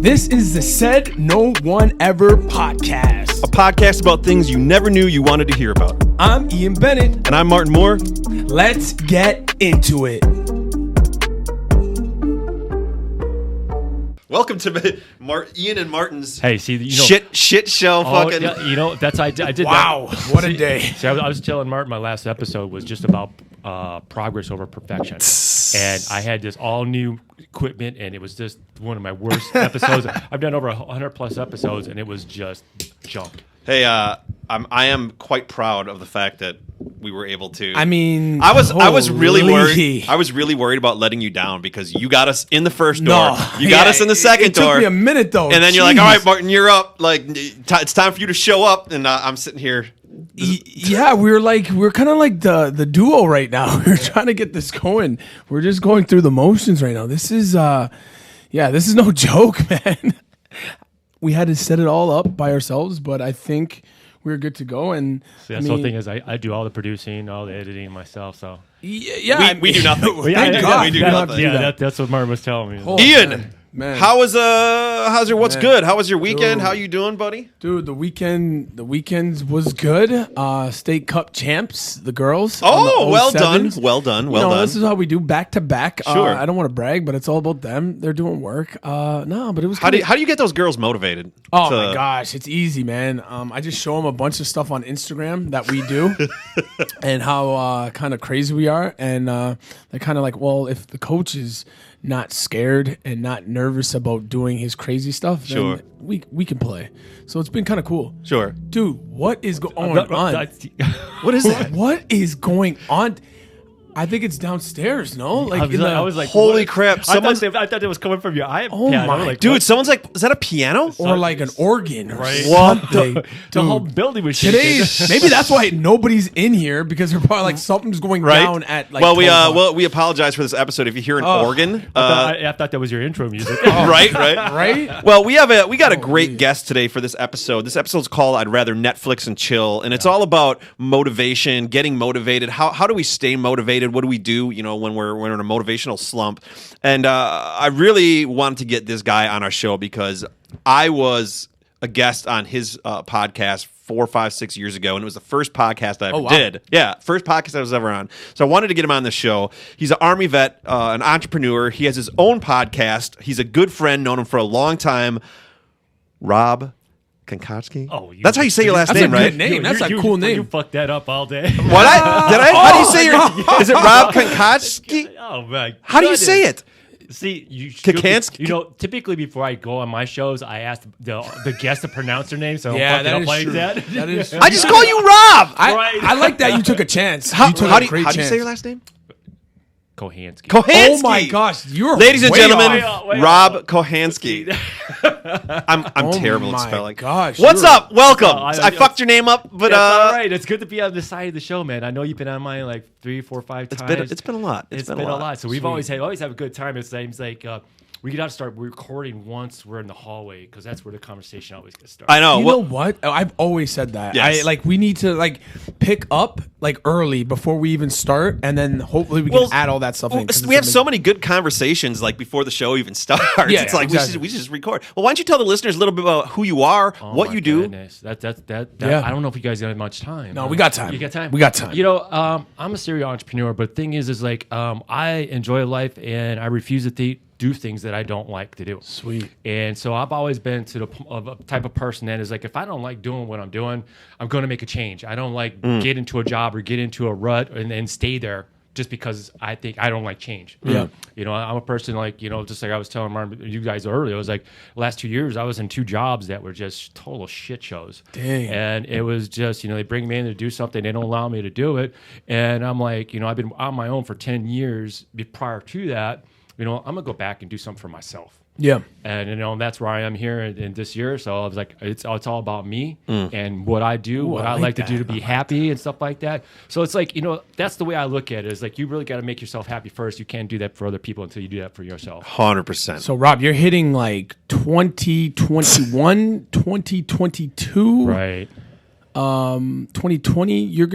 This is the Said No One Ever podcast. A podcast about things you never knew you wanted to hear about. I'm Ian Bennett. And I'm Martin Moore. Let's get into it. Welcome to Ian and Martin's shit show. Fucking. Yeah, that's I did. Wow, that. what a day! See, I was telling Martin my last episode was just about progress over perfection, and I had this all new equipment, and it was just one of my worst episodes. I've done over 100 plus episodes, and it was just junk. Hey, I am quite proud of the fact that we were able to. I mean, I was really worried. I was really worried about letting you down because you got us in the first door. You got us in the second door. It took me a minute though. And then you're like, "All right, Martin, you're up. Like, it's time for you to show up." And I'm sitting here. Yeah, we're kind of like the duo right now. We're trying to get this going. We're just going through the motions right now. This is this is no joke, man. We had to set it all up by ourselves, but I think we're good to go. And so that's the whole thing is I do all the producing, all the editing myself. So yeah, we do nothing. We do nothing. Yeah, that's what Martin was telling me. Oh, Ian. Man. What's good? How was your weekend? How you doing, buddy? Dude, the weekend was good. State Cup champs, the girls. Oh, well done. This is how we do back to back. Sure. I don't want to brag, but it's all about them. They're doing work. But it was. How do you get those girls motivated? Oh my gosh, it's easy, man. I just show them a bunch of stuff on Instagram that we do, and how kind of crazy we are, and they're kind of like, well, if the coach is not scared and not nervous about doing his crazy stuff, then we can play. So it's been kind of cool. Sure. Dude, what is going on? What is that? What is going on? I think it's downstairs, no? Like I was like, holy crap. I thought it was coming from your iPad. Oh my. Like, dude, someone's like, is that a piano? Or like an organ or right. something. The whole building was shaking. Maybe that's why nobody's in here, because they're probably like something's going down at like. Well, we apologize for this episode. If you hear an organ, I thought that was your intro music. right. Well, we got a great guest today for this episode. This episode's called "I'd Rather Netflix and Chill," and it's all about motivation, getting motivated. How do we stay motivated? What do we do? When we're in a motivational slump. And I really wanted to get this guy on our show because I was a guest on his podcast 4, 5, 6 years ago, and it was the first podcast I ever did. Yeah, first podcast I was ever on. So I wanted to get him on the show. He's an Army vet, an entrepreneur. He has his own podcast. He's a good friend, known him for a long time. Rob Kochanski? That's how you say your last name, right? That's a good name. That's a cool name. You fucked that up all day. What? Did I? How do you say your? Is it Rob Kochanski? Oh my! How do you say it? See, Kochanski? Typically before I go on my shows, I ask the guest to pronounce their name, so I yeah, don't fuck it up like true. that. That is true. I just call you Rob. I like that you took a chance. How do you say your last name? Kochanski. Oh my gosh, ladies and gentlemen, Rob off. Kochanski. I'm terrible at spelling. Gosh, what's up? Welcome. I fucked your name up, but all right. It's good to be on this side of the show, man. I know you've been on mine like 3, 4, 5 times. It's been a lot. It's been a lot. So we've always have a good time. It seems like we got to start recording once we're in the hallway, because that's where the conversation always gets started. I know. You know what? I've always said that. Yes. We need to pick up early before we even start, and then hopefully we can add all that stuff in. We have so many good conversations before the show even starts. Yeah, it's exactly. we should just record. Well, why don't you tell the listeners a little bit about who you are, what you do? That I don't know if you guys have much time. No, we got time. You got time? We got time. I'm a serial entrepreneur, but the thing is I enjoy life, and I refuse to do things that I don't like to do. Sweet. And so I've always been to the type of person that is like, if I don't like doing what I'm doing, I'm going to make a change. I don't like get into a job or get into a rut and then stay there just because I think I don't like change. Yeah. I'm a person just like I was telling you guys earlier, it was like the last 2 years I was in 2 jobs that were just total shit shows. Dang. And it was just, they bring me in to do something, they don't allow me to do it. And I'm like, I've been on my own for 10 years prior to that. I'm going to go back and do something for myself. Yeah. And, that's where I am here in this year. So I was like, it's all about me and what I do, what I like to do to be happy and stuff like that. So it's like, that's the way I look at it. Is like, you really got to make yourself happy first. You can't do that for other people until you do that for yourself. 100%. So, Rob, you're hitting 2021, 2022. Right. 2020, you're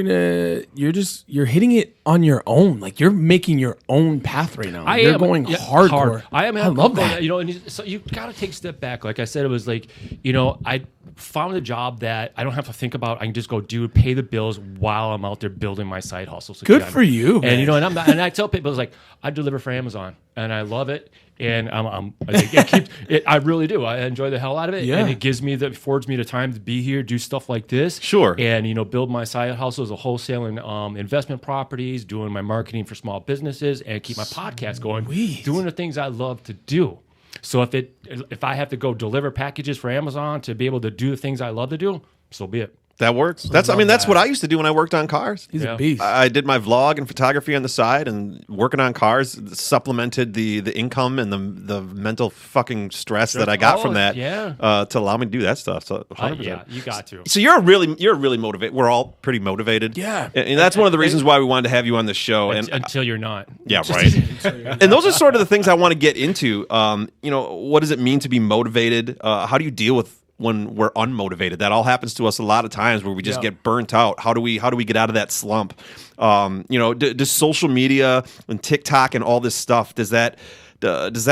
hitting it on your own. Like you're making your own path right now. You're going hardcore. I love that. And so you got to take a step back. Like I said, it was like, I found a job that I don't have to think about. I can just go pay the bills while I'm out there building my side hustles. Good for you, and man. and I tell people, it's like, I deliver for Amazon and I love it. And I really do. I enjoy the hell out of it. Yeah. And it affords me the time to be here, do stuff like this. Sure. And, build my side hustle as a wholesaling investment properties, doing my marketing for small businesses, and keep my podcast going, doing the things I love to do. So if I have to go deliver packages for Amazon to be able to do the things I love to do, so be it. That works. That's what I used to do when I worked on cars. He's a beast. I did my vlog and photography on the side, and working on cars supplemented the income and the mental fucking stress that I got from that to allow me to do that stuff. So 100%. Yeah, you got to. So you're really motivated. We're all pretty motivated. Yeah. And that's one of the reasons why we wanted to have you on the show. Until you're not. Yeah, right. And those are sort of the things I want to get into. What does it mean to be motivated? How do you deal with when we're unmotivated? That all happens to us a lot of times where we just get burnt out. How do we get out of that slump? Does social media and TikTok and all this stuff, does that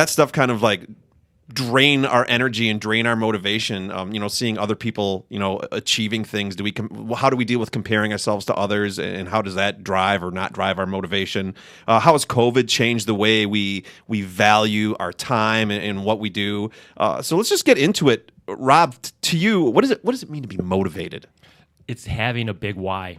stuff kind of like drain our energy and drain our motivation? Seeing other people, achieving things. How do we deal with comparing ourselves to others, and how does that drive or not drive our motivation? How has COVID changed the way we value our time and what we do? So let's just get into it. Rob, to you, what does it mean to be motivated? It's having a big why.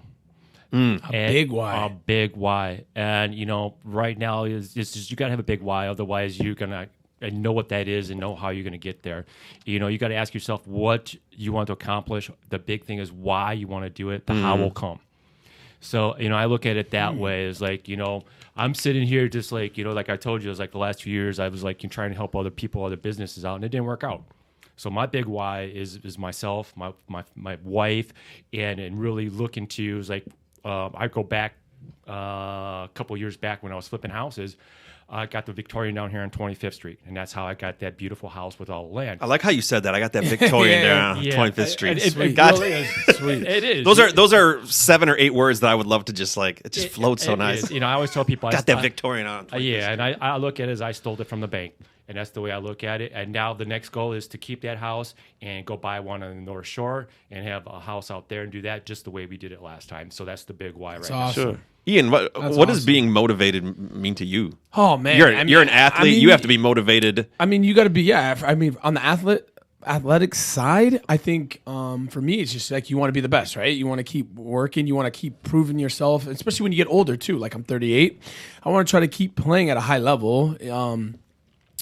Big why. A big why. And, right now it's just, you got to have a big why. Otherwise, you're going to know what that is and know how you're going to get there. You got to ask yourself what you want to accomplish. The big thing is why you want to do it. The how will come. So, I look at it that way. It's like, I'm sitting here just like, like I told you, it was like the last few years I was like trying to help other people, other businesses out, and it didn't work out. So my big why is myself, my wife, and really looking to is like I go back a couple of years back when I was flipping houses. I got the Victorian down here on 25th Street, and that's how I got that beautiful house with all the land. I like how you said that. I got that Victorian there on 25th Street. It really is. Sweet. It is. Those are 7 or 8 words that I would love to just like. It just floats so nice. I always tell people got that Victorian on. And I look at it as I stole it from the bank. And that's the way I look at it. And now the next goal is to keep that house and go buy one on the North Shore and have a house out there and do that just the way we did it last time. So that's the big why right now. Sure. Ian, what does being motivated mean to you? Oh, man. You're an athlete. You have to be motivated. I mean, you got to be, on the athletic side, I think for me, it's just like you want to be the best, right? You want to keep working. You want to keep proving yourself, especially when you get older, too. Like I'm 38. I want to try to keep playing at a high level.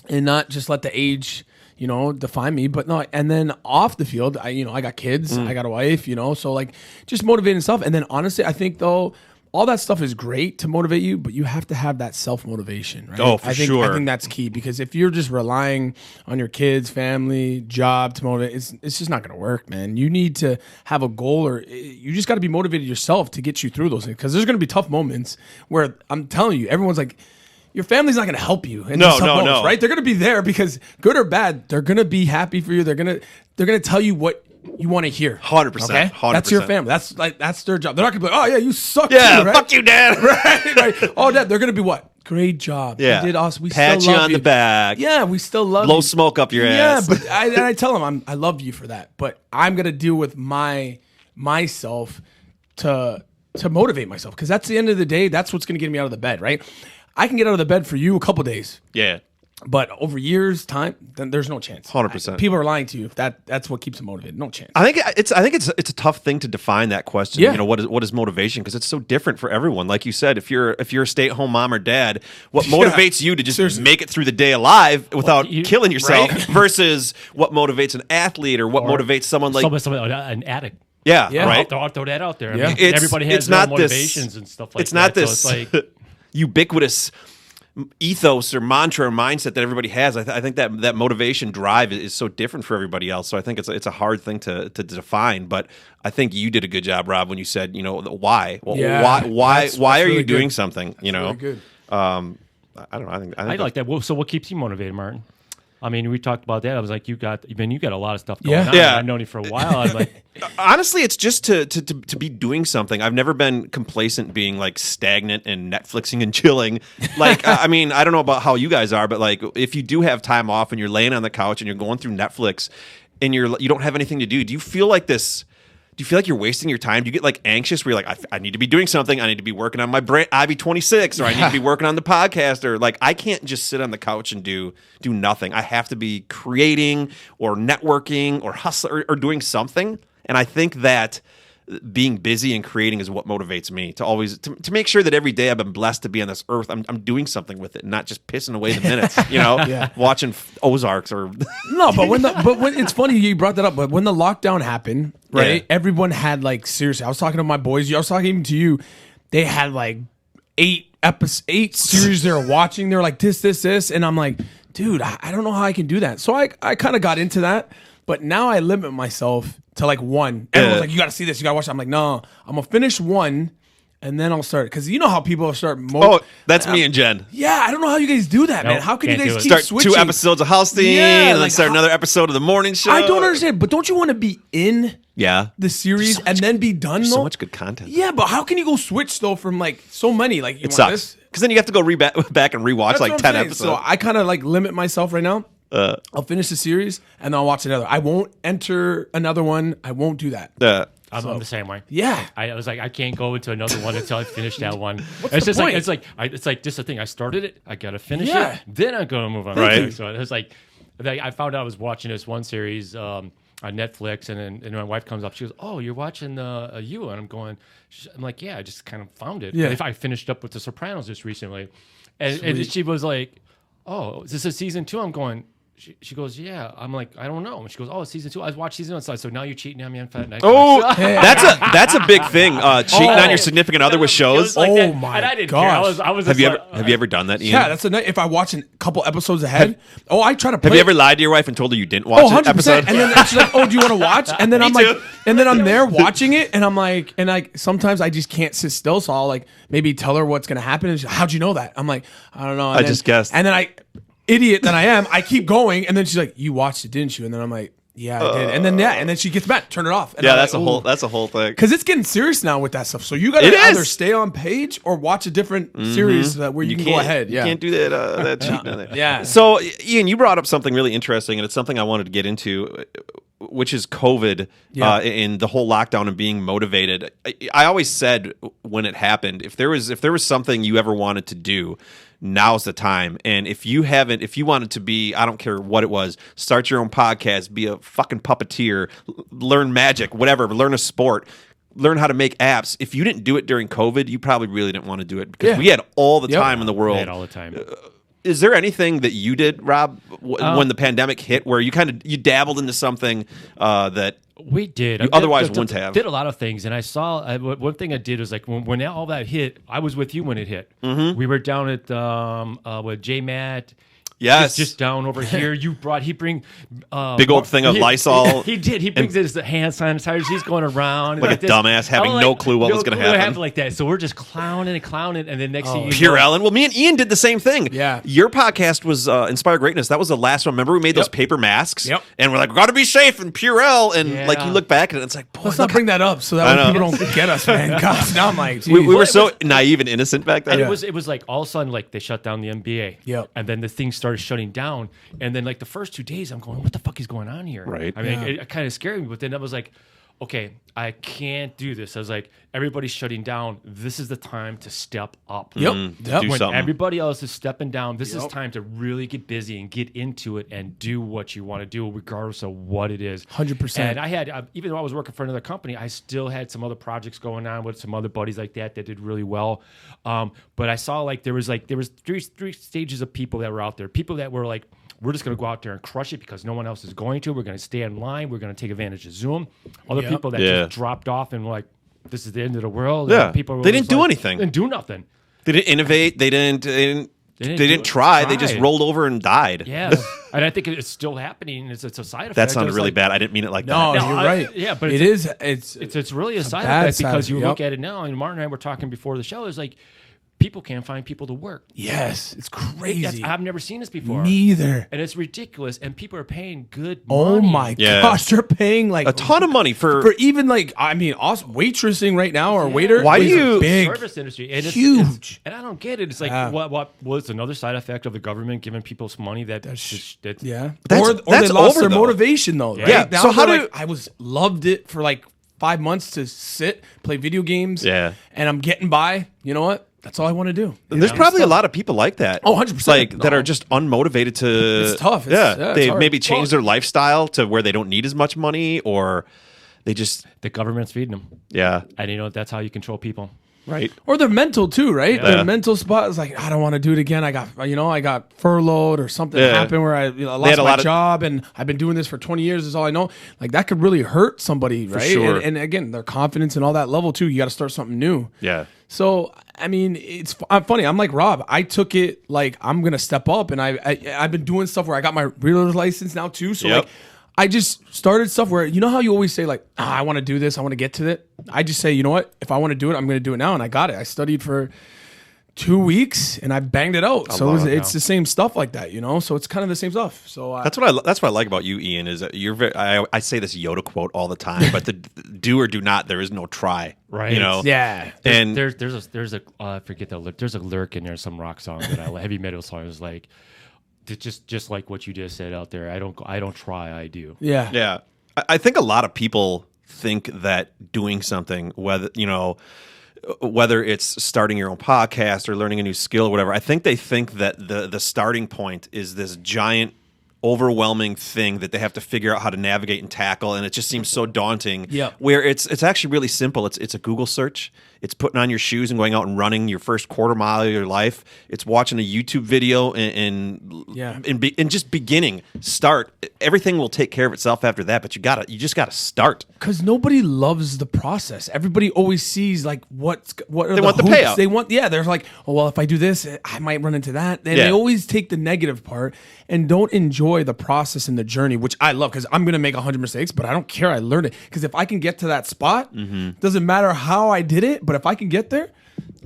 And not just let the age, define me, but no. And then off the field, I got kids, I got a wife, so like just motivating stuff. And then honestly, I think though, all that stuff is great to motivate you, but you have to have that self-motivation, right? Oh, sure. I think that's key because if you're just relying on your kids, family, job to motivate, it's just not going to work, man. You need to have a goal, or you just got to be motivated yourself to get you through those things because there's going to be tough moments where I'm telling you, everyone's like, your family's not going to help you in these tough moments, right? They're going to be there because good or bad, they're going to be happy for you. They're going to tell you what you want to hear. 100%. Okay? 100%. That's your family. That's their job. They're not going to be like, oh yeah, you suck. Yeah, too, right? fuck you, Dad. right. Oh, Dad. They're going to be what? Great job. Yeah. You did awesome. We pat still you love on the back. Yeah, we still love blow you. Smoke up your ass. Yeah, but I tell them I love you for that, but I'm going to deal with myself to motivate myself because that's the end of the day. That's what's going to get me out of the bed, right? I can get out of the bed for you a couple days. Yeah. But over years, time, then there's no chance. 100%. People are lying to you. That's what keeps them motivated. No chance. I think it's a tough thing to define that question. Yeah. What is motivation? Because it's so different for everyone. Like you said, if you're a stay-at-home mom or dad, what motivates you to just make it through the day alive without killing yourself versus what motivates an athlete or what motivates someone like an addict. Yeah, right. I'll throw that out there. Yeah. I mean, everybody has their motivations and stuff like that. It's not this so it's like, ubiquitous ethos or mantra or mindset that everybody has. I think that motivation drive is so different for everybody else. So I think it's a hard thing to define. But I think you did a good job, Rob, when you said the why. Well, why are you doing something? That's really good. I don't know. I think I like that. Well, so what keeps you motivated, Martin? I mean, we talked about that. I was like, you got a lot of stuff going on. Yeah. I've known you for a while. I'm like, honestly, it's just to be doing something. I've never been complacent, being like stagnant and Netflixing and chilling. Like, I mean, I don't know about how you guys are, but like, if you do have time off and you're laying on the couch and you're going through Netflix and you don't have anything to do, do you feel like this? Do you feel like you're wasting your time? Do you get like anxious where you're like, I need to be doing something. I need to be working on my IB26, or I need to be working on the podcast, or like I can't just sit on the couch and do nothing. I have to be creating or networking or hustling or doing something. And I think that being busy and creating is what motivates me to always to make sure that every day I've been blessed to be on this earth. I'm doing something with it, and not just pissing away the minutes. Watching Ozarks or no. But when it's funny you brought that up. But when the lockdown happened, right? Everyone had like seriously. I was talking to my boys. I was talking even to you. They had like 8 series they were watching. They were like this, and I'm like, dude, I don't know how I can do that. So I kind of got into that. But now I limit myself to like 1. Everyone's like, you got to see this. You got to watch it. I'm like, no, I'm going to finish 1 and then I'll start. Because you know how people start. That's me and Jen. Yeah, I don't know how you guys do that, man. How can you guys keep start switching? 2 episodes of House Theme and then start another episode of the morning show? I don't understand. But don't you want to be in the series and then be done, though? So much good content. Yeah, but how can you go switch, though, from like so many? Like, you it want sucks. this? Because then you have to go back and rewatch That's like 10 episodes. So I kind of like limit myself right now. I'll finish the series and then I'll watch another. I won't enter another one. I won't do that. I'm the same way. Yeah, I was like, I can't go into another one until I finish that one. It's just point? It's like just the thing. I started it. I gotta finish it. Then I'm gonna move on. Right. So it was like, I found out I was watching this one series on Netflix, and my wife comes up. She goes, "Oh, you're watching You?" And I'm like, "Yeah, I just kind of found it." Yeah. If I finished up with The Sopranos just recently, and she was like, "Oh, is this a season 2?" I'm going. She goes, yeah. I'm like, I don't know. And she goes, oh, it's season 2. I watched season 1. So now you're cheating on me on Fat Night. Oh, that's a big thing. Cheating on your significant other with shows. Like oh my and I didn't gosh. Care. I was have you ever done that, Ian? Yeah, that's if I watch a couple episodes ahead. I try to play. Have you ever lied to your wife and told her you didn't watch an episode? And then she's like, oh, do you want to watch? And then I'm like, and then I'm there watching it, and I'm like, and like sometimes I just can't sit still, so I'll like maybe tell her what's gonna happen. And she's like, how'd you know that? I'm like, I don't know. And I just guessed. And then idiot that I am, I keep going, and then she's like, "You watched it, didn't you?" And then I'm like, "Yeah, I did." And then she gets back, turn it off. And that's a whole thing. Because it's getting serious now with that stuff. So you got to either stay on page or watch a different series where you can go ahead. You can't do that cheating on it. Yeah. So Ian, you brought up something really interesting, and it's something I wanted to get into, which is COVID and the whole lockdown and being motivated. I always said when it happened, if there was something you ever wanted to do, now's the time. And if you wanted to be, I don't care what it was, start your own podcast, be a fucking puppeteer, learn magic, whatever, learn a sport, learn how to make apps. If you didn't do it during COVID, you probably really didn't want to do it because we had all the time in the world. We had all the time. Is there anything that you did, Rob, when the pandemic hit, where you dabbled into something that we did? You otherwise wouldn't have? Did a lot of things, and I saw one thing I did was like when all that hit. I was with you when it hit. Mm-hmm. We were down at with J Matt. Yes, just down over here. He bring big old thing of Lysol. He did. He brings his hand sanitizers. He's going around like a dumbass, having no clue what was going to happen. Like that. So we're just clowning, and then next thing you Pure Ellen. Well, me and Ian did the same thing. Yeah, your podcast was Inspire Greatness. That was the last one. Remember, we made those paper masks. Yep. And we're like, we got to be safe and Purell. And like you look back and it's like, boy, let's not bring that up so that way people don't get us, man. God, now I'm like, we were so naive and innocent back then. And it was like all of a sudden like they shut down the NBA. Yep. And then the thing started shutting down. And then like the first 2 days, I'm going, what the fuck is going on here? Right. I mean, it kind of scared me. But then I was like, okay, I can't do this. I was like, everybody's shutting down. This is the time to step up. Yep. Do when something. everybody else is stepping down, this is time to really get busy and get into it and do what you want to do, regardless of what it is. 100%. And I had, even though I was working for another company, I still had some other projects going on with some other buddies like that did really well. But I saw like there was three stages of people that were out there. People that were like, we're just going to go out there and crush it because no one else is going to. We're going to stay in line. We're going to take advantage of Zoom. Other people that just dropped off and were like, this is the end of the world. Yeah. People they didn't do anything. They didn't do nothing. They didn't innovate. They didn't try. They just rolled over and died. Yeah. And I think it's still happening. It's a side effect. That sounded really bad. I didn't mean it like that. No, you're right. Yeah, but it's really a side effect because you look at it now, and Martin and I were talking before the show, is like, people can't find people to work. Yes, it's crazy. I've never seen this before. Neither. And it's ridiculous. And people are paying good Oh money. my gosh, they're paying like a ton of money for even like us waitressing right now or waiter. Why do you big service industry? And huge? And I don't get it. It's like what was another side effect of the government giving people some money that's yeah. That's- or that's they lost over, their though. motivation though. Right? Yeah. Now So how they're do- like, I loved it for like 5 months to sit, play video games. Yeah. And I'm getting by. You know what? That's all I want to do. There's probably a lot of people like that. Oh, 100%. Like that are just unmotivated to. It's tough. It's They hard. maybe change their lifestyle to where they don't need as much money, or they just the government's feeding them. And that's how you control people. right. Or their mental too, right? Yeah. Their mental spot is like, I don't want to do it again. I got furloughed or something happened where I lost my job and I've been doing this for 20 years is all I know. Like that could really hurt somebody, right? sure. And again, their confidence and all that level too. You got to start something new. Yeah. So I mean, I'm funny. I'm like Rob. I took it like I'm gonna step up, and I've been doing stuff where I got my realtor's license now too. So Yep. like, I just started stuff where you know how you always say like, I want to do this, I want to get to it. I just say, you know what? If I want to do it, I'm gonna do it now, and I got it. I studied for 2 weeks and I banged it out. So it's the same stuff like that, you know. So it's kind of the same stuff. So That's what I like about you, Ian. Is that you're very. I say this Yoda quote all the time, but the do or do not, there is no try. Right. You know. yeah. And There's a I forget the lyric. There's a lyric in there, some rock song that I heavy metal song. It was like, just like what you just said out there. I don't try. I do. Yeah. yeah, I think a lot of people think that doing something, whether it's starting your own podcast or learning a new skill or whatever, I think they think that the starting point is this giant, overwhelming thing that they have to figure out how to navigate and tackle, and it just seems so daunting. Yeah. Where it's actually really simple. It's a Google search. It's putting on your shoes and going out and running your first quarter mile of your life. It's watching a YouTube video and just beginning. Start. Everything will take care of itself after that, but you just gotta start. Because nobody loves the process. Everybody always sees like what are They want the hoops payout. they want. Yeah, they're like, oh well, if I do this, I might run into that. And Yeah. they always take the negative part and don't enjoy the process and the journey, which I love because I'm gonna make 100 mistakes, but I don't care. I learned it because if I can get to that spot, doesn't matter how I did it, but if I can get there,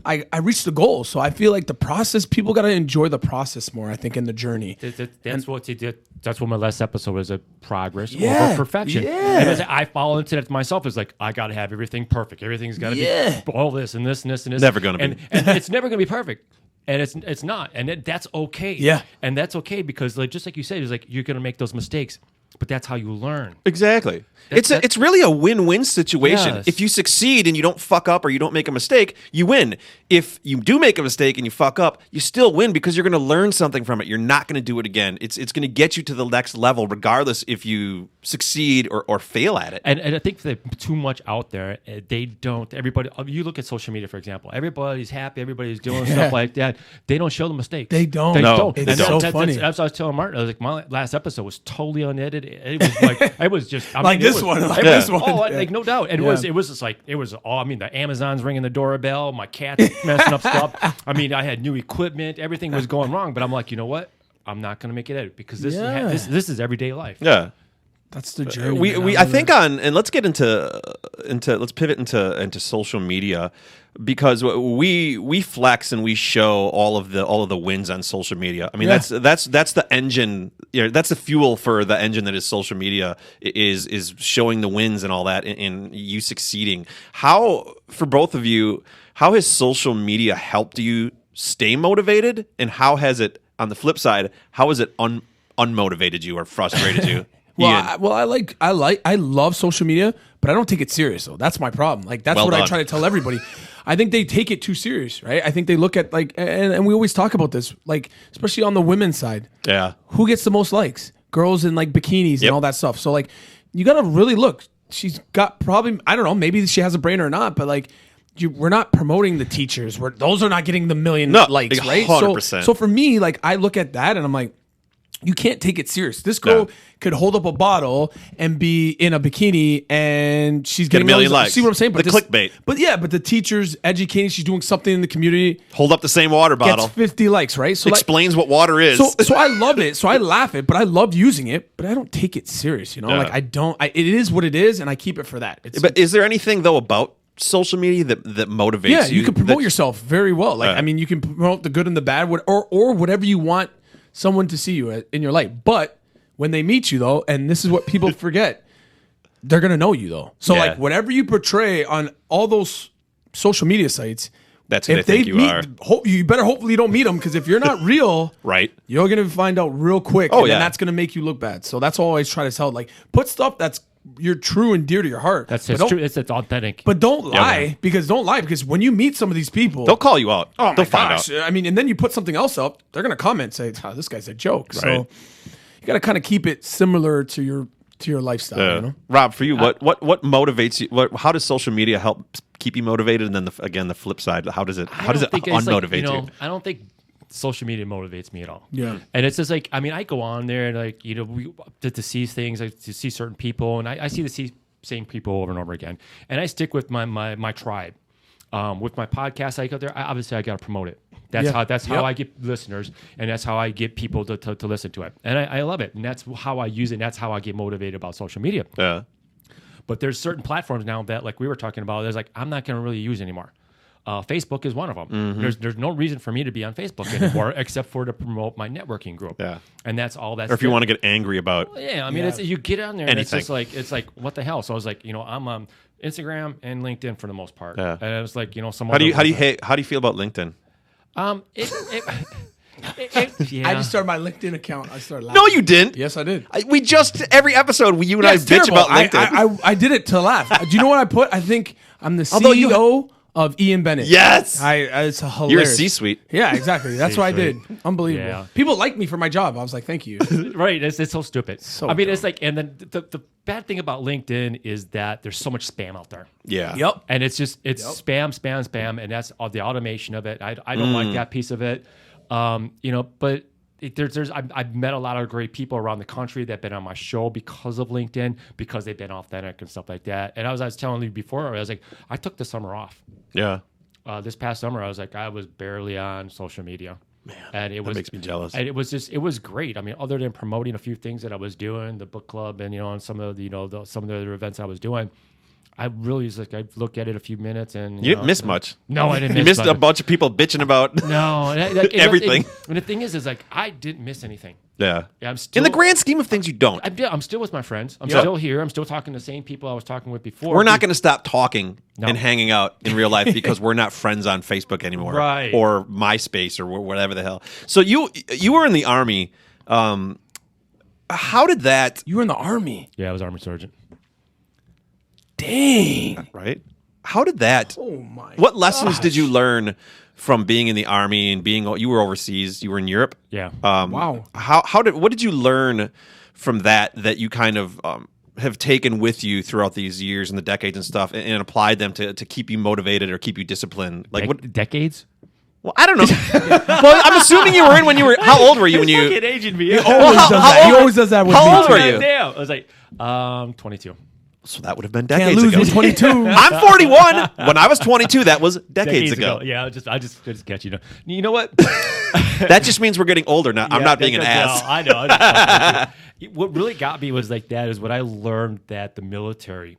I reached the goal. So I feel like the process, people got to enjoy the process more, I think, in the journey. That's what he did. That's what my last episode was, a progress Yeah, over perfection. yeah. And I fall into that myself. It's like, I got to have everything perfect. Everything's got to be all this and this and this and this. Never gonna be. And it's never going to be perfect. And it's not. And that's okay. Yeah. And that's okay because just like you said, it's like you're going to make those mistakes. But that's how you learn. Exactly. It's really a win-win situation. Yes. If you succeed and you don't fuck up or you don't make a mistake, you win. If you do make a mistake and you fuck up, you still win because you're going to learn something from it. You're not going to do it again. It's going to get you to the next level regardless if you succeed or fail at it. And I think that too much out there, they don't. Everybody, you look at social media, for example. Everybody's happy. Everybody's doing stuff like that. They don't show the mistakes. They don't. They No, don't. it's And so funny. That's what I was telling Martin. I was like, my last episode was totally unedited. It was like it was just Like this one. Oh, like no doubt. And it was just like it was all. I mean, the Amazon's ringing the doorbell. My cat's messing up stuff. I mean, I had new equipment. Everything was going wrong. But I'm like, you know what? I'm not going to make it edit because this is everyday life. Yeah. That's the journey. We I think and let's get into let's pivot into social media because we flex and we show all of the wins on social media. I mean that's the engine, that's the fuel for the engine that is social media is showing the wins and all that and you succeeding. How for both of you, how has social media helped you stay motivated and how has it on the flip side, how has it unmotivated you or frustrated you? I love social media, but I don't take it serious though. That's my problem. Like that's what I try to tell everybody. I think they take it too serious, right? I think they look at like, and we always talk about this, like especially on the women's side. Yeah, who gets the most likes? Girls in like bikinis and all that stuff. So like, you gotta really look. She's got probably, I don't know, maybe she has a brain or not, but like. We're not promoting the teachers. Those are not getting the million likes, right? 100%. So for me, like I look at that and I'm like, you can't take it serious. This girl could hold up a bottle and be in a bikini and she's getting a million likes. See what I'm saying? But clickbait. But but the teacher's educating. She's doing something in the community. Hold up the same water bottle. Gets 50 likes, right? So explains what water is. So I love it. So I laugh it, but I love using it. But I don't take it serious. You know, like I don't. It is what it is, and I keep it for that. But is there anything though about social media that motivates Yeah, you? you can promote yourself very well. Like, I mean, you can promote the good and the bad, or whatever you want someone to see you in your life. But when they meet you, though, and this is what people forget, they're gonna know you though. So like, whatever you portray on all those social media sites, that's who they think you are. You better hopefully you don't meet them, because if you're not real, right, you're gonna find out real quick. Oh, and then that's gonna make you look bad. So that's all I always try to tell. Like, put stuff that's you're true and dear to your heart. That's true. It's authentic. But don't lie, because when you meet some of these people, they'll call you out. Oh they'll my find gosh! out. I mean, and then you put something else up, they're gonna comment and say, "This guy's a joke." Right. So you got to kind of keep it similar to your lifestyle. You know? Rob, for you, what motivates you? How does social media help keep you motivated? And then the flip side, how does it unmotivate you? I don't think social media motivates me at all. Yeah. And it's just like, I mean, I go on there and like, to see things, to see certain people, and I see the same people over and over again. And I stick with my tribe. With my podcast, I go there. Obviously, I got to promote it. That's how I get listeners, and that's how I get people to listen to it. And I love it, and that's how I use it. And that's how I get motivated about social media. Yeah. But there's certain platforms now that, like we were talking about, there's like I'm not going to really use anymore. Facebook is one of them. Mm-hmm. There's no reason for me to be on Facebook anymore except for to promote my networking group. Yeah. And that's all. That's or if you want to get angry about. Yeah, I mean, it's you get on there and anything. it's like what the hell. So I was like, I'm on Instagram and LinkedIn for the most part. Yeah. And it was like, some. How do you feel about LinkedIn? Yeah. I just started my LinkedIn account. I started laughing. No, you didn't. Yes, I did. We just every episode you and I it's bitch terrible. about LinkedIn. I did it to laugh. Do you know what I put? I think I'm the Although you CEO of Ian Bennett. Yes. It's hilarious. You're a C-suite. Yeah, exactly. That's what I did. Unbelievable. Yeah. People like me for my job. I was like, thank you. Right. It's so stupid. So I mean, dumb. it's like, and then the bad thing about LinkedIn is that there's so much spam out there. Yeah. Yep. And it's spam, and that's all the automation of it. I don't like that piece of it. But I've met a lot of great people around the country that have been on my show because of LinkedIn, because they've been authentic and stuff like that. And I was telling you before, I was like, I took the summer off. Yeah. This past summer, I was barely on social media. Man, and it makes me jealous. And it was great. I mean, other than promoting a few things that I was doing, the book club, and and some of the some of the other events I was doing, I really was like, I looked at it a few minutes and you didn't miss much. No, I didn't. You missed a bunch of people bitching about everything. And the thing is like I didn't miss anything. Yeah. I'm still, in the grand scheme of things, you don't. I'm still with my friends. I'm still here. I'm still talking to the same people I was talking with before. We're not going to stop talking and hanging out in real life because we're not friends on Facebook anymore, right? Or MySpace or whatever the hell. So you were in the Army. How did that? You were in the Army. Yeah, I was Army Sergeant. Dang. Right. How did that? Oh my. What lessons did you learn from being in the Army and you were overseas? You were in Europe. Yeah. Wow. What did you learn from that you kind of have taken with you throughout these years and the decades and stuff, and applied them to keep you motivated or keep you disciplined? Like what decades? Well, I don't know. Well, I'm assuming you were in when you were. How old were you when you? Fucking aging me. He always does that with me. How old were you? Damn. I was like, 22. So that would have been Can't decades lose ago. with 22. I'm 41. When I was 22, that was decades ago. Yeah, I just catch you. You know what? That just means we're getting older now. I'm not being an ass. No, I know. What really got me was like that is when I learned that the military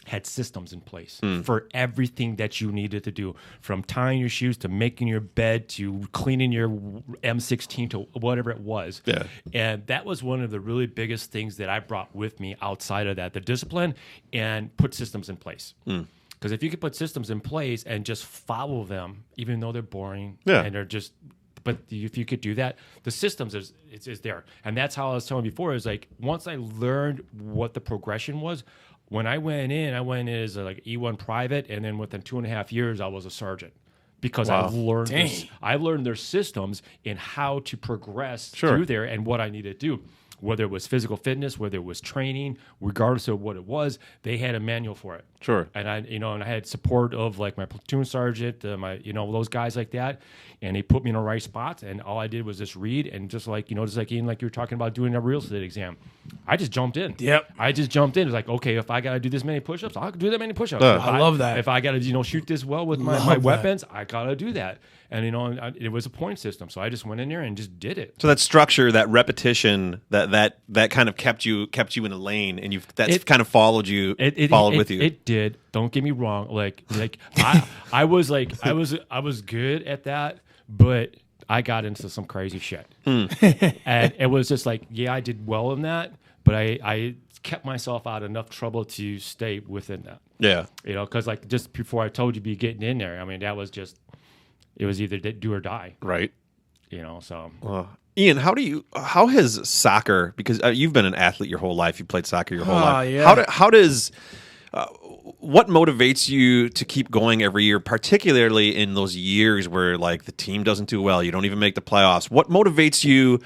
had systems in place for everything that you needed to do, from tying your shoes to making your bed to cleaning your M16 to whatever it was. Yeah. And that was one of the really biggest things that I brought with me outside of that, the discipline, and put systems in place. Because if you could put systems in place and just follow them, even though they're boring and they're just, but if you could do that, the systems is there. And that's how I was telling before, is like once I learned what the progression was, when I went in as like E1 private, and then within 2.5 years, I was a sergeant because I learned their systems and how to progress through there and what I needed to do. Whether it was physical fitness, whether it was training, regardless of what it was, they had a manual for it. Sure. And I had support of like my platoon sergeant, those guys like that, and they put me in the right spots. And all I did was just read, and just like Ian, like you were talking about doing a real estate exam, I just jumped in. Yep. I just jumped in. It's like, okay, if I got to do this many push-ups, I'll do that many push-ups. I love that. If I got to shoot this well with my weapons, I got to do that. And it was a point system, so I just went in there and just did it. So that structure, that repetition, that that kind of kept you in a lane, and that's kind of followed with you. It did. Don't get me wrong. Like I was good at that, but I got into some crazy shit, and it was just like, yeah, I did well in that, but I kept myself out of enough trouble to stay within that. Yeah, because like just before I told you be getting in there, I mean that was just, it was either do or die, right? So. Ian, how has soccer, because you've been an athlete your whole life, you played soccer your whole life. Yeah. How does what motivates you to keep going every year, particularly in those years where like the team doesn't do well, you don't even make the playoffs? What motivates you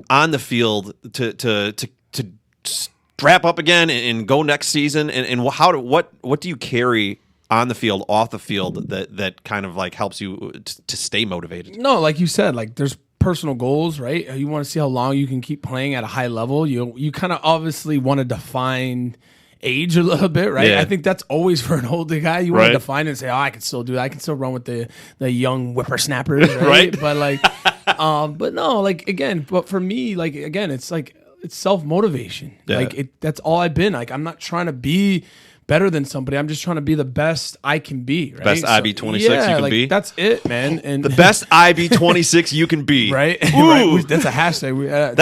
on the field to strap up again and go next season? And what do you carry on the field, off the field, that kind of like helps you to stay motivated? No, like you said, like there's personal goals, right? You want to see how long you can keep playing at a high level. You kind of obviously want to define age a little bit, right? Yeah. I think that's always for an older guy. You want to define it and say, I can still do that. I can still run with the young whippersnappers, right? But like, but no, like again, but for me, like again, it's like it's self-motivation. Yeah. Like that's all I've been. Like I'm not trying to be better than somebody. I'm just trying to be the best I can be. Right? Best IB26 you can be. That's it, man. And the best IB26 you can be. Right? Right? That's a hashtag.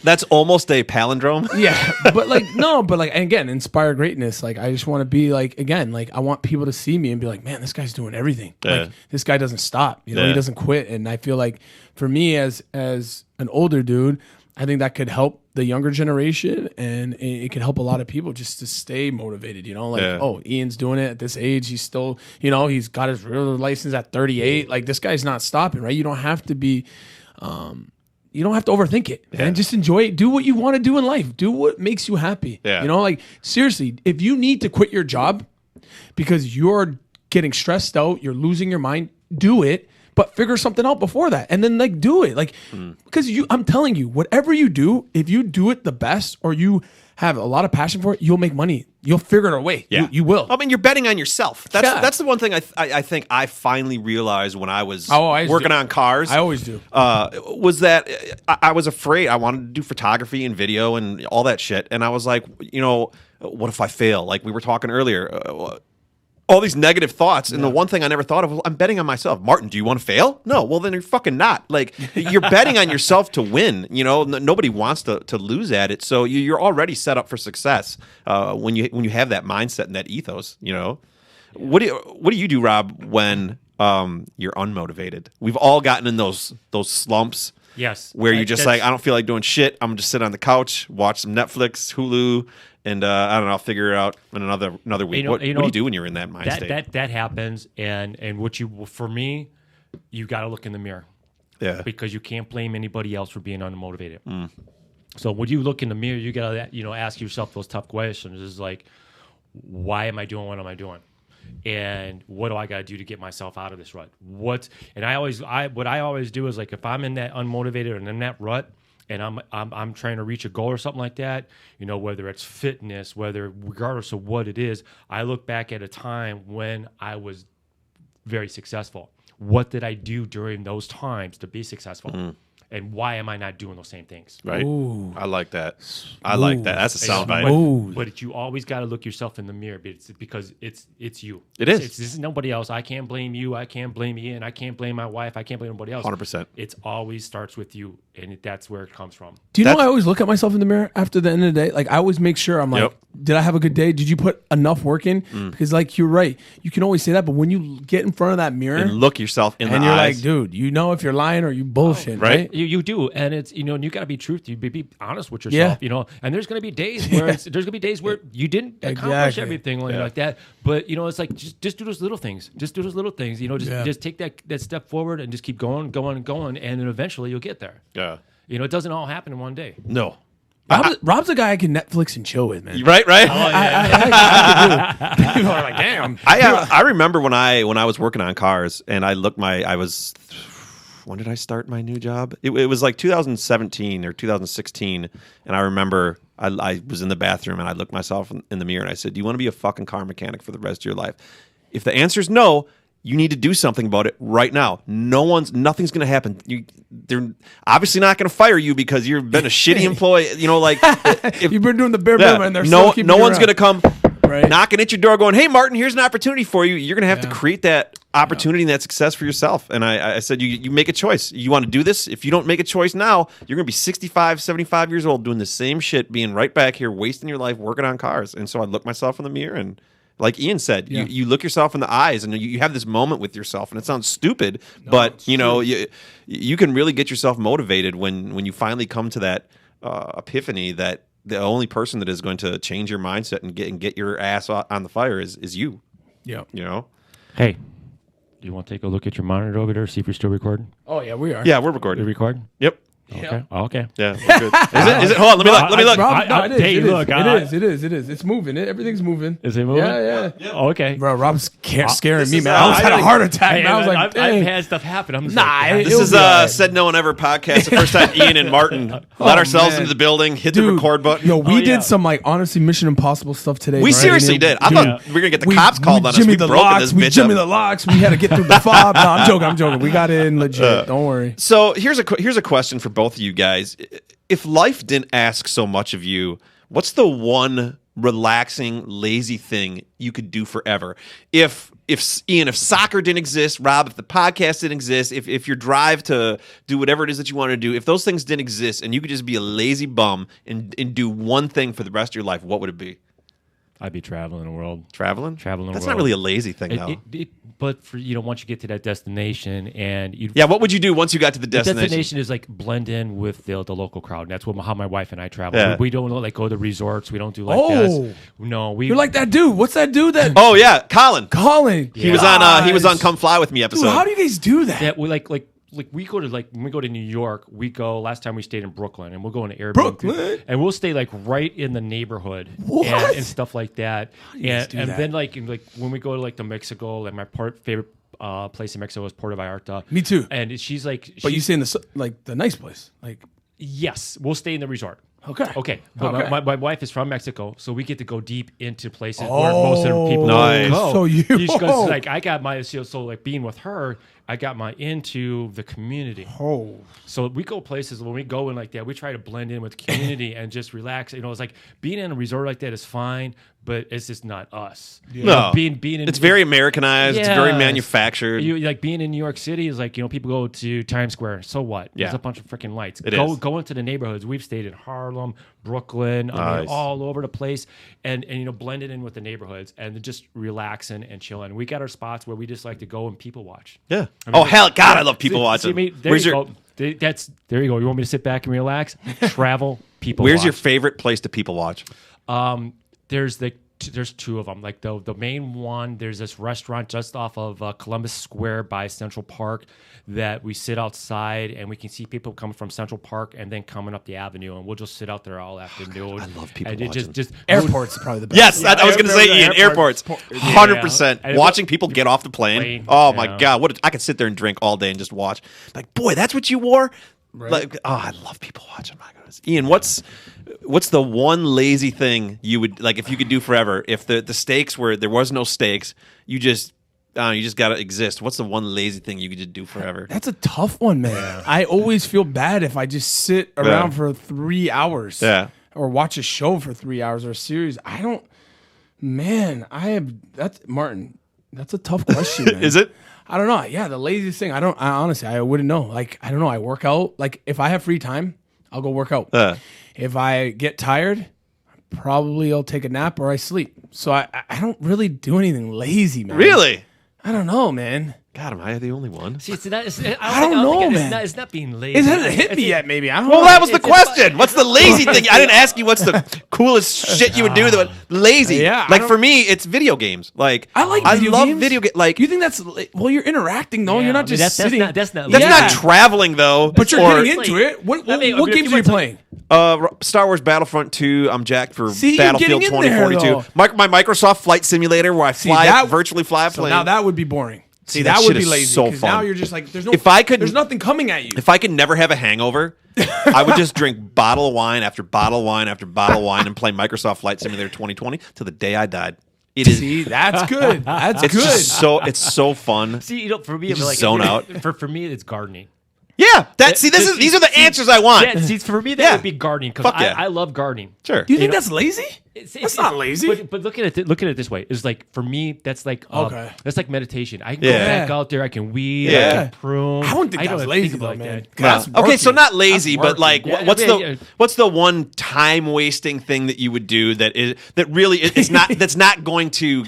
That's almost a palindrome. Yeah, but like no, but like again, inspire greatness. Like I just want to be like again, like I want people to see me and be like, man, this guy's doing everything. Yeah. Like this guy doesn't stop. He doesn't quit. And I feel like for me as an older dude, I think that could help the younger generation, and it could help a lot of people just to stay motivated. Oh, Ian's doing it at this age. He's still, he's got his real license at 38. Like this guy's not stopping, right? You don't have to be, you don't have to overthink it, and just enjoy it. Do what you want to do in life. Do what makes you happy. Yeah. Like seriously, if you need to quit your job because you're getting stressed out, you're losing your mind, do it. But figure something out before that, and then like do it, like because I'm telling you, whatever you do, if you do it the best or you have a lot of passion for it, you'll make money. You'll figure it a way. Yeah. You will. I mean, you're betting on yourself. That's the one thing I think I finally realized when I was working on cars. I always do. Was that I was afraid. I wanted to do photography and video and all that shit, and I was like, what if I fail? Like we were talking earlier. All these negative thoughts, and the one thing I never thought of was I'm betting on myself. Martin, do you want to fail? No. Well, then you're fucking not. Like you're betting on yourself to win. Nobody wants to lose at it. So you're already set up for success when you have that mindset and that ethos. What do you do, Rob, when you're unmotivated? We've all gotten in those slumps. Yes. Where you're just like, I don't feel like doing shit. I'm just sit on the couch, watch some Netflix, Hulu. And I don't know, I'll figure it out in another week. What do you do when you're in that mind state? That happens, and for me, you got to look in the mirror. Yeah. Because you can't blame anybody else for being unmotivated. So when you look in the mirror, you got to ask yourself those tough questions. It's like, why am I doing what am I doing? And what do I got to do to get myself out of this rut? What I always do is like if I'm in that unmotivated and in that rut, and I'm trying to reach a goal or something like that, whether it's fitness, regardless of what it is, I look back at a time when I was very successful. What did I do during those times to be successful? And why am I not doing those same things? Right. Ooh. I like that. That's a soundbite. But you always got to look yourself in the mirror because it's you. This is nobody else. I can't blame you. I can't blame Ian. I can't blame my wife. I can't blame anybody else. 100%. It always starts with you, and that's where it comes from. Do you know I always look at myself in the mirror after the end of the day? Like I always make sure I'm like, did I have a good day? Did you put enough work in? Because like you're right. You can always say that, but when you get in front of that mirror and look yourself in the eyes, and you're like, dude, if you're lying or you bullshit, right? You do, and it's and you got to be truthful. You be honest with yourself, And there's going to be days where you didn't accomplish everything like that. But it's like just do those little things. Just do those little things. Just take that step forward and just keep going, and then eventually you'll get there. Yeah. It doesn't all happen in one day. No. Rob's a guy I can Netflix and chill with, man. Right. I can do. People are like, damn. I remember when I was working on cars, and when did I start my new job? It was like 2017 or 2016, and I remember I was in the bathroom and I looked myself in the mirror and I said, "Do you want to be a fucking car mechanic for the rest of your life? If the answer is no, you need to do something about it right now. Nothing's going to happen. They're obviously not going to fire you because you've been a shitty employee. You know, like if you've been doing the bare minimum, and they're no still one's going to come right. knocking at your door going, "Hey, Martin, here's an opportunity for you." You're going to have to create that opportunity and that success for yourself. And I said, you make a choice. You want to do this? If you don't make a choice now, you're going to be 65, 75 years old doing the same shit, being right back here, wasting your life working on cars. And so I looked myself in the mirror and, like Ian said, you look yourself in the eyes and you have this moment with yourself, and it sounds stupid, but you can really get yourself motivated when you finally come to that epiphany that the only person that is going to change your mindset and get your ass on the fire is you. Yeah. You know? Hey, do you want to take a look at your monitor over there, see if you're still recording? Oh yeah, we are. Yeah, we're recording. You're recording? Yep. Okay. Oh, okay. Yeah. We're good. Is it? Hold on. Let me look. Rob, it is. Look, It is. It's moving. Everything's moving. Is it moving? Yeah. Oh, okay. Bro, Rob's scaring me, is, man. I almost had a heart attack. Hey, man. I was like, I've dang. had stuff happen. I'm just Nah, like, This is Said No One Ever podcast. The first time Ian and Martin let ourselves man. into the building, hit the Dude, record button. Yo, we yeah. did some like honestly Mission Impossible stuff today. We right? seriously And did. I thought we were gonna get the cops called on us. Jimmy We the broke locks. this We bitch Jimmy up. the locks. We had to get through the fob. No, I'm joking. We got in legit. Don't worry. So here's a question for both of you guys. If life didn't ask so much of you, what's the one relaxing, lazy thing you could do forever? If Ian, if soccer didn't exist, Rob, if the podcast didn't exist, if your drive to do whatever it is that you want to do, if those things didn't exist and you could just be a lazy bum and do one thing for the rest of your life, what would it be? I'd be traveling the world. Traveling? Traveling the That's world. not really a lazy thing, though. But for once you get to that destination and you What would you do once you got to the the destination? destination is like blend in with the local crowd. And that's how my wife and I travel. Yeah. We don't like go to resorts. We don't do like Oh. this. No, we You're like that dude. What's that dude that? Oh yeah, Colin. Colin. He was on Come Fly With Me episode. Dude, how do you guys do that? that we like we go to when we go to New York, we go last time we stayed in Brooklyn and we'll go in Airbnb Brooklyn? and we'll stay like right in the neighborhood What? and stuff like that. guys do And that? then like when we go to like to Mexico, like my favorite place in Mexico is Puerto Vallarta. Me too. And she's like, But you stay in the nice place, like yes, we'll stay in the resort. okay. But Okay. my wife is from Mexico, so we get to go deep into places where most of the people Nice. don't go. So you- Because, like I got my so like being with her, I got my into the community. Oh, So we go places when we go in like that, we try to blend in with the community and just relax. It's like being in a resort like that is fine, but it's just not us. No, being in it's very Americanized. It's very Yes. manufactured. You like being in New York City is like people go to Times Square. So what? Yeah. There's a bunch of freaking lights. It is. Go into the neighborhoods. We've stayed in Harlem, Brooklyn, Nice. all over the place, and blend it in with the neighborhoods and just relaxing and chilling. We got our spots where we just like to go and people watch. Yeah. I mean, Hell, God, I love people See, watching. there you go. There you go. You want me to sit back and relax? Travel, people. Where's watch. your favorite place to people watch? There's two of them. Like the main one, there's this restaurant just off of Columbus Square by Central Park that we sit outside and we can see people coming from Central Park and then coming up the avenue, and we'll just sit out there all afternoon. I love people and it watching. just airports are probably the best. Yes, I was going to say, Ian, airports. Yeah. 100%. And Watching people get off the plane. Plane, Oh, my yeah. God. I could sit there and drink all day and just watch. Like, boy, that's what you wore? Right. Like, I love people watching. My goodness. Ian, what's the one lazy thing you would, like, if you could do forever? If the stakes were, there was no stakes, you just got to exist. What's the one lazy thing you could just do forever? That's a tough one, man. I always feel bad if I just sit around for 3 hours. Yeah. Or watch a show for 3 hours or a series. That's Martin. That's a tough question, man. Is it? I don't know. Yeah, the laziest thing. I honestly, I wouldn't know. Like, I don't know. I work out. Like, if I have free time, I'll go work out. If I get tired, probably I'll take a nap or I sleep. So I don't really do anything lazy, man. Really? I don't know, man. God, am I the only one? See, I don't know, man. It's not being lazy. It hasn't hit me yet, maybe. I don't Well, know. that was the question. What's the lazy thing? I didn't ask you what's the coolest shit you would do. Lazy. Yeah, Like for me, it's video games. Like I like I video love games. video games. Like You think that's you're interacting though. You're not just sitting. That's not. that's Yeah. not traveling though. But you're Or, getting into it. What I mean, what if games you are you went to- playing? Star Wars Battlefront 2. I'm jacked for See, you're Battlefield getting in there, 2042. though. My Microsoft Flight Simulator, where I virtually fly a So plane. now that would be boring. See, that that shit would be is lazy. so 'Cause fun. Now you're just like, there's there's nothing coming at you. If I could never have a hangover, I would just drink bottle of wine after bottle of wine after bottle of wine and play Microsoft Flight Simulator 2020 till the day I died. It is. See, that's good. That's It's good. just it's so fun. See, for me, just like zone out. For me, it's gardening. Yeah, these are the answers I want. Yeah, see, for me, that would be gardening because Fuck yeah. I love gardening. Sure. Do you think that's lazy? It's not lazy. But look at it this way. It's like for me, that's like that's like meditation. I can go back out there. I can weed. I can prune. I don't think that's lazy, like man. that. Okay, so not lazy, but like, Yeah, what's the one time wasting thing that you would do that really is not that's not going to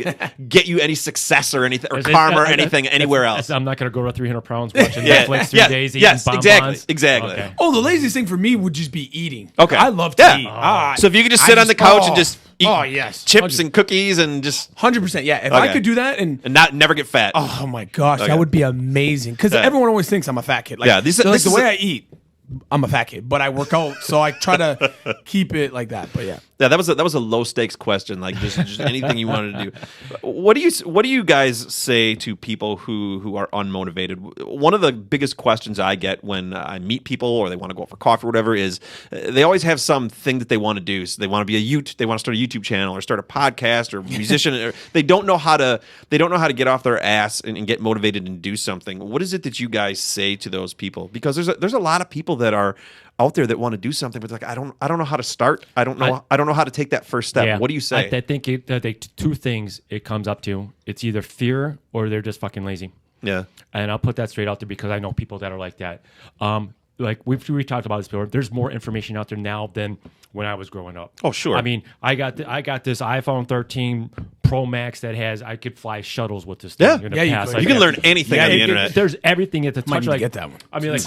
get you any success or anything or karma or anything anywhere else? I'm not going to go to 300 pounds watching Netflix 3 days eating bonbons. Exactly. Okay. Oh, the laziest thing for me would just be eating. Okay. I love to eat. So if you could just sit on the couch and just eat yes. chips and cookies and just 100%. Yeah. If I could do that and never get fat. oh my gosh, that would be amazing. Because everyone always thinks I'm a fat kid. Like, this the way I eat, I'm a fat kid, but I work out, so I try to keep it like that. But yeah, that was a low stakes question. Like just anything you wanted to do. What do you guys say to people who are unmotivated? One of the biggest questions I get when I meet people or they want to go out for coffee or whatever is they always have something that they want to do. So they want to be they want to start a YouTube channel or start a podcast or a musician. Or they don't know how to get off their ass and get motivated and do something. What is it that you guys say to those people? Because there's a lot of people that are out there that want to do something, but like I don't know how to start. I don't know how to take that first step. Yeah, what do you say? I think two things it comes up to. It's either fear or they're just fucking lazy. Yeah, and I'll put that straight out there because I know people that are like that. Like we talked about this before. There's more information out there now than when I was growing up. Oh, sure. I mean, I got this iPhone 13 Pro Max that I could fly shuttles with this thing. You can learn anything on the internet. There's everything at the touch. Might need to get that one. I mean, like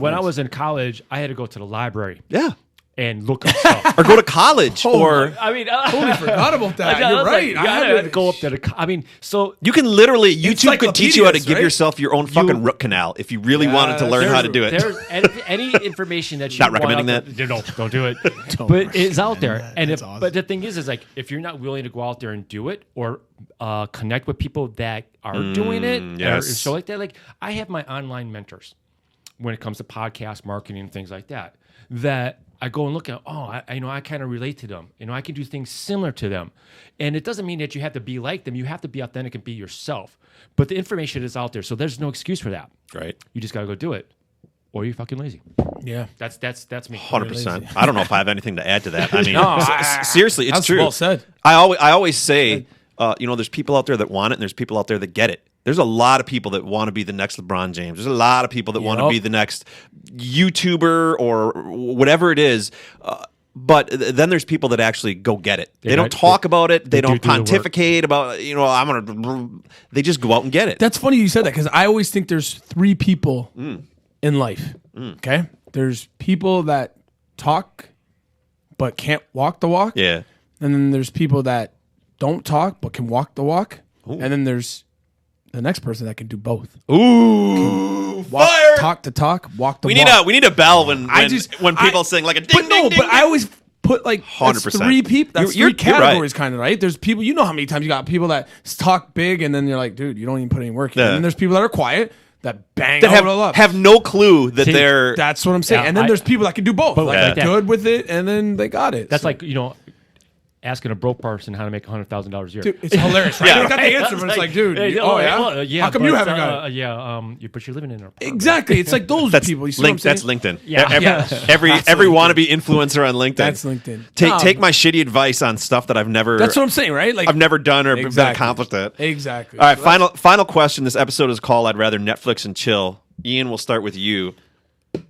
when I was in college, I had to go to the library. Yeah. And look up stuff. Or go to college. Totally forgot about that. You're right. I had to go up there. I mean, so you can literally YouTube could teach you how to give yourself your own fucking root canal if you really wanted to learn how to do it. There's any information that you not recommending that. No, don't do it. But it's out there, and but the thing is like if you're not willing to go out there and do it or connect with people that are doing it, or so like that. Like I have my online mentors when it comes to podcast marketing and things like that. That I go and look at, I kind of relate to them. I can do things similar to them. And it doesn't mean that you have to be like them. You have to be authentic and be yourself. But the information is out there, so there's no excuse for that. Right. You just got to go do it. Or you're fucking lazy. Yeah. That's me. 100%. I don't know if I have anything to add to that. I mean, seriously, it's true. Well said. I always say, there's people out there that want it and there's people out there that get it. There's a lot of people that want to be the next LeBron James. There's a lot of people that want to be the next YouTuber or whatever it is. But then there's people that actually go get it. They don't talk about it. They don't pontificate about, they just go out and get it. That's funny you said that because I always think there's three people in life. Okay? There's people that talk but can't walk the walk. Yeah. And then there's people that don't talk but can walk the walk. Ooh. And then there's the next person that can do both. Ooh, fire! Talk to talk, walk the walk. We need a bell when people sing like a ding, ding, ding. But I always put like 100%. That's three people. That's three categories, kind of, right? There's people. You know how many times you got people that talk big, and then you're like, dude, you don't even put any work in. And then there's people that are quiet that bang that have no clue that they're. That's what I'm saying. And then there's people that can do both. Like good with it, and then they got it. That's like asking a broke person how to make $100,000 a year. Dude, it's hilarious, right? You got the answer, but it's like, dude, how come you haven't got it? But you're living in an apartment. Exactly. It's like those people. You see what I'm saying? That's LinkedIn. Yeah. Every wannabe influencer on LinkedIn. That's LinkedIn. Take my shitty advice on stuff that I've never. That's what I'm saying, right? Like I've never done or been accomplished at. Exactly. All right, final question. This episode is called "I'd Rather Netflix and Chill." Ian, we'll start with you.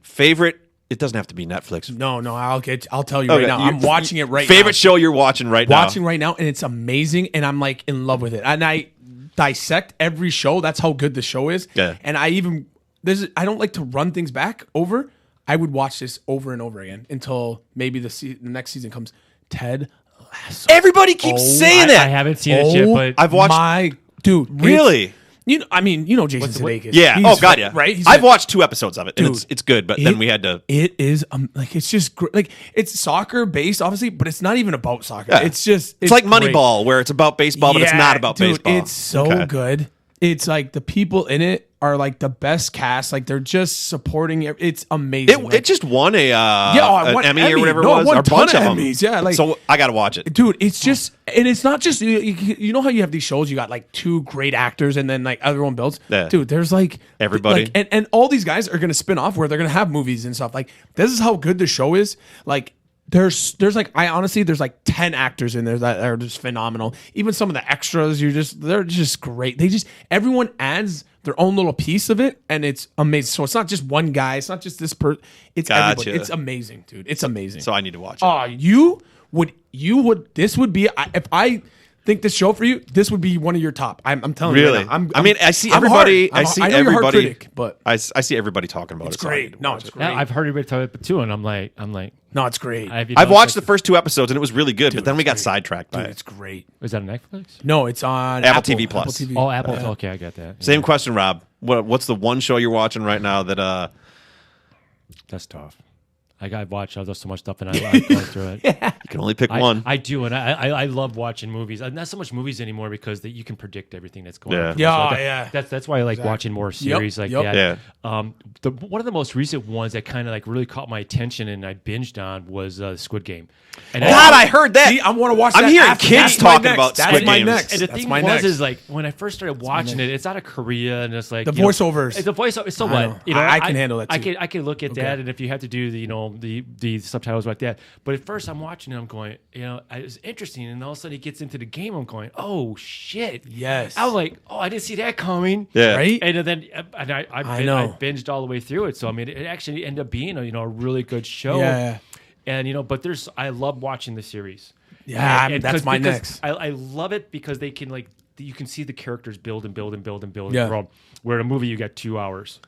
Favorite. It doesn't have to be Netflix. No, I'll tell you right now. I'm watching it right now. Favorite show you're watching right now? Watching right now, and it's amazing, and I'm like in love with it. And I dissect every show. That's how good the show is. Yeah. And I don't like to run things back over. I would watch this over and over again until maybe the next season comes. Ted Lasso. Everybody keeps saying that. I haven't seen it yet, but I've watched. My dude, really. Jason Sudeikis. Yeah. God, yeah. Right. I've watched 2 episodes of it. Dude, and it's good, but then we had to. It is it's just like it's soccer based, obviously, but it's not even about soccer. Yeah. It's just it's like Moneyball, where it's about baseball, but it's not about baseball. It's so good. it's like the people in it are like the best cast. Like they're just supporting it. It's amazing. It just won an Emmy or whatever no, it was. It won Or a bunch of them. Emmys. Yeah, like so I gotta watch it, dude. It's just, and it's not just you know how you have these shows. You got like 2 great actors, and then like everyone builds. Yeah. Dude, there's like everybody, and all these guys are gonna spin off where they're gonna have movies and stuff. Like this is how good the show is. Like. There's like there's like 10 actors in there that are just phenomenal. Even some of the extras, they're just great. Everyone adds their own little piece of it, and it's amazing. So it's not just one guy, it's not just this person. It's everybody. It's amazing, dude. It's amazing. So I need to watch it. This would be if I think this show for you, this would be one of your top. I'm telling you. Really? Right now. I see everybody. I see I know everybody. You're a hard critic, but I see everybody talking about it. It's great. No, it's great. I've heard everybody talk about it too, and I'm like, no, it's great. I've watched the first 2 episodes, and it was really good. But then we got sidetracked by Dude, it. it's great. is that on Netflix? No, it's on Apple TV Plus. Apple TV. Oh, Apple. Okay, I got that. Same question, Rob. What's the one show you're watching right now that? That's tough. I've watched so much stuff, and I've gone through it. You can only pick one. I do, and I love watching movies. Not so much movies anymore because you can predict everything that's going on. Yeah. That's why I like watching more series like that. Yeah. One of the most recent ones that kind of like really caught my attention and I binged on was Squid Game. And God, I heard that. See, I want to watch that. I'm hearing after. kids That's my talking next. about That's Squid my Games. next. And the That's thing my was next. is like when I first started watching it, it's out of Korea and it's like The voiceovers. The voiceover. So I know. what? I can handle that too. I can look at that, and if you have to do the subtitles like that. But at first, I'm watching it. I'm going, it's interesting, and all of a sudden, he gets into the game. I'm going, oh shit, yes. I was like, oh, I didn't see that coming. Yeah. Right. And then I know. binged all the way through it. So I mean, it actually ended up being a really good show. Yeah. And but I love watching the series. Yeah, And that's my because next. I love it because they can you can see the characters build and build and build and build Yeah. and grow. Where in a movie you got 2 hours,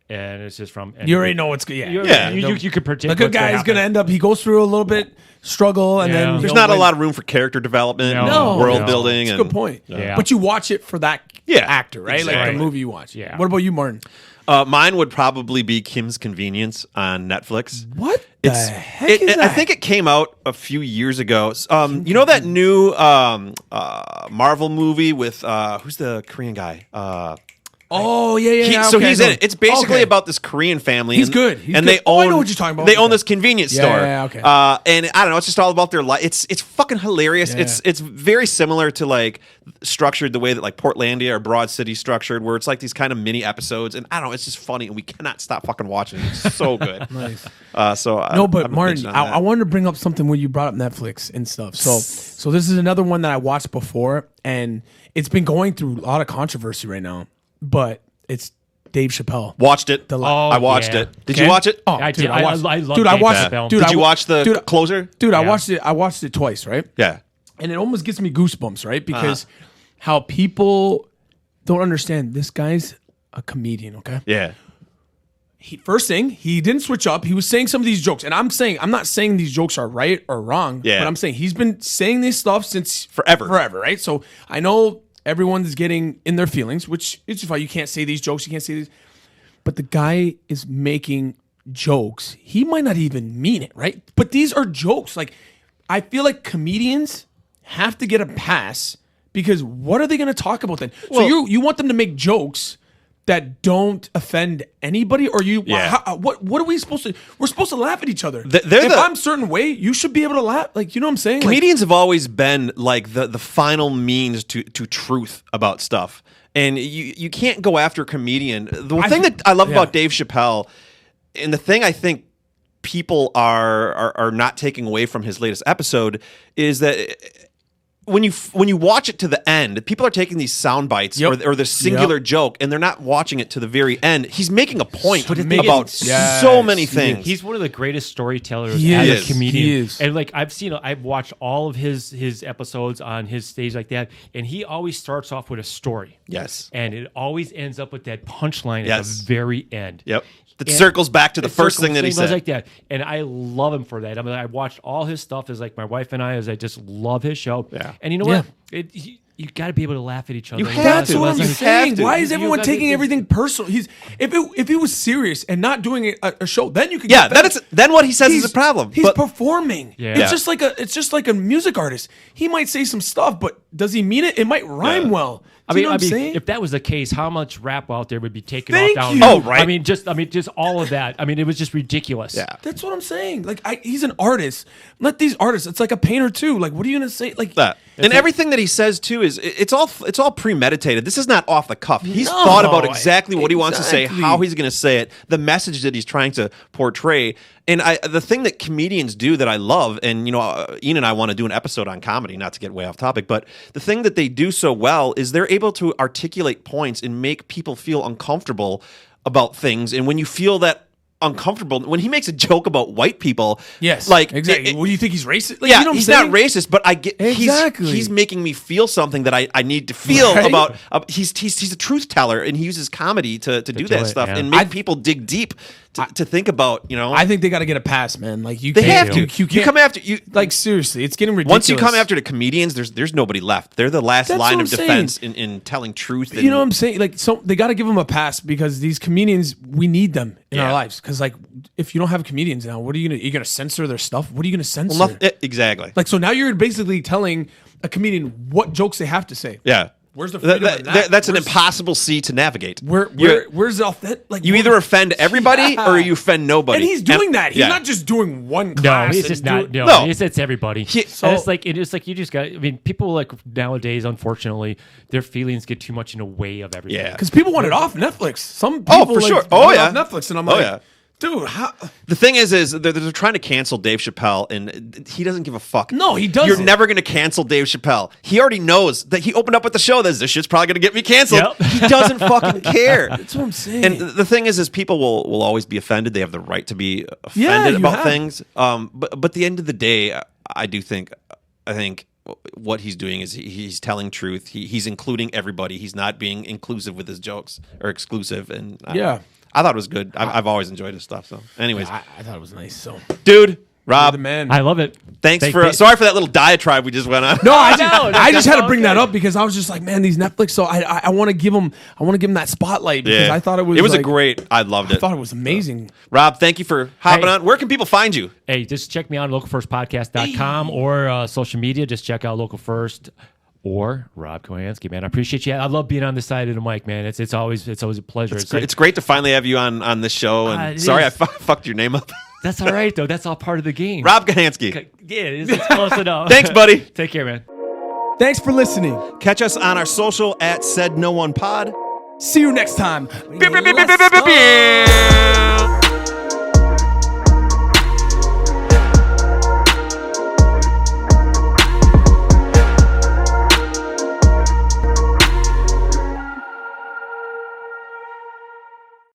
and it's just from. You already know what's good. Yeah. You can predict. The good guy is going to end up. He goes through a little bit struggle, and then There's not a lot of room for character development, world building. That's a good point. Yeah. But you watch it for that actor, right? Like Exactly. the movie you watch. Yeah. What about you, Martin? Mine would probably be Kim's Convenience on Netflix. What the heck is that? I think it came out a few years ago. You know that new Marvel movie with who's the Korean guy? Oh yeah. So okay, he's in it. It's basically about this Korean family. He's and, good. He's and good. they own. I know what you're talking about. They own this convenience store. Yeah, okay. And I don't know. It's just all about their life. It's fucking hilarious. Yeah. It's very similar to like structured the way that like Portlandia or Broad City structured, where it's like these kind of mini episodes. And I don't know. It's just funny, and we cannot stop fucking watching it. It's so good. Nice. But Martin, I wanted to bring up something when you brought up Netflix and stuff. So this is another one that I watched before, and it's been going through a lot of controversy right now. But it's Dave Chappelle. Watched it. Oh, I watched yeah. it. Did you watch it? Oh, I dude, did. I watched. I love dude, I Dave watched. Chappelle. Dude, Did you watch the closer? Dude, I Yeah. watched it. I watched it twice, right? Yeah. And it almost gives me goosebumps, right? Because how people don't understand this guy's a comedian, okay? Yeah. First thing, he didn't switch up. He was saying some of these jokes. And I'm not saying these jokes are right or wrong. Yeah. But I'm saying he's been saying this stuff since Forever, right? So I know everyone's getting in their feelings, which is fine. You can't say these jokes. You can't say these. But the guy is making jokes. He might not even mean it, right? But these are jokes. Like, I feel like comedians have to get a pass because what are they going to talk about then? Well, so you want them to make jokes that don't offend anybody, or you? Yeah. What are we supposed to? We're supposed to laugh at each other. They're if I'm a certain way, you should be able to laugh. Like, you know what I'm saying? Comedians have always been like the final means to truth about stuff. And you can't go after a comedian. The thing that I love about Dave Chappelle, and the thing I think people are not taking away from his latest episode, is that when you watch it to the end, people are taking these sound bites or this singular joke, and they're not watching it to the very end. He's making a point about so many things. He's one of the greatest storytellers He as is. a comedian. He is. And like I've watched all of his episodes on his stage like that, and he always starts off with a story. Yes. And it always ends up with that punchline at Yes. the very end. Yep. That circles back to the first thing that he said. Like that, and I love him for that. I mean, I watched all his stuff as like my wife and I, as I just love his show. Yeah. And you know what? You got to be able to laugh at each other. You have to. That's what I'm You saying. have to. Why is You everyone gotta- taking everything personal? If he was serious and not doing a show, then you could. Yeah, then what he says is a problem. He's But performing. Yeah. It's just like a music artist. He might say some stuff, but does he mean it? It might rhyme well. I Do you mean, know what I'm saying? if that was the case, how much rap out there would be taken Thank off you. down? Oh, right. I mean, just all of that. I mean, it was just ridiculous. Yeah. That's what I'm saying. Like, he's an artist. Let these artists. It's like a painter too. Like, what are you gonna say? Like that. And everything that he says too is it's all premeditated. This is not off the cuff. He's thought about exactly what he wants to say, how he's going to say it, the message that he's trying to portray. And the thing that comedians do that I love, and Ian and I want to do an episode on comedy, not to get way off topic, but the thing that they do so well is they're able to articulate points and make people feel uncomfortable about things. And when you feel that uncomfortable, when he makes a joke about white people, yes, like exactly. What do you think he's racist? Like, yeah, you know what he's I'm saying? not racist, but I get Exactly. he's making me feel something that I need to feel Right? about. He's a truth teller, and he uses comedy to do that stuff yeah. and make people dig deep to think about. I think they got to get a pass, man. Like They have to. You can't come after you. Like, seriously, it's getting ridiculous. Once you come after the comedians, there's nobody left. They're the last That's line what of I'm defense in telling truth. You know what I'm saying? Like, so they got to give them a pass because these comedians, we need them in our lives. Because like, if you don't have comedians now, what are you gonna censor their stuff? What are you gonna censor? Well, exactly. Like, so now you're basically telling a comedian what jokes they have to say. Yeah. Where's the freedom in that? That's an impossible sea to navigate. Where's the authentic? Like, You either offend everybody or you offend nobody. And he's doing that. He's yeah. not just doing one No, class. he's just not. No. No, it's everybody. So- And it's like you just got. I mean, people like nowadays, unfortunately, their feelings get too much in the way of everything. Yeah. Because people want it off Netflix. Some people for like, sure. want Oh, it yeah. off Netflix, and I'm Oh, like, yeah. dude, how? The thing is they're trying to cancel Dave Chappelle, and he doesn't give a fuck. No, he doesn't. You're never going to cancel Dave Chappelle. He already knows that he opened up with the show that this shit's probably going to get me canceled. Yep. He doesn't fucking care. That's what I'm saying. And the thing is people will always be offended. They have the right to be offended you about have. things. But at the end of the day, I think what he's doing is he's telling truth. He's including everybody. He's not being inclusive with his jokes or exclusive. And I thought it was good. I've always enjoyed his stuff. So, anyways, I thought it was nice. So, dude, you're Rob, the man. I love it. sorry for that little diatribe we just went on. No, I No, just had to all bring good. that up because I was just like, man, these Netflix. So I want to give them that spotlight because I thought it was. a great. I loved it. I thought it was amazing. Rob, thank you for hopping Hey. on. Where can people find you? Hey, just check me out on localfirstpodcast.com or social media. Just check out Local First or Rob Kochanski, man. I appreciate you. I love being on this side of the mic, man. It's always a pleasure. It's great to finally have you on this show. And It sorry, is. I fucked your name up. That's all right, though. That's all part of the game. Rob Kochanski. Yeah, it's close enough. Thanks, buddy. Take care, man. Thanks for listening. Catch us on our social at Said No One Pod. See you next time. Beep, beep, beep, beep, beep, beep, beep.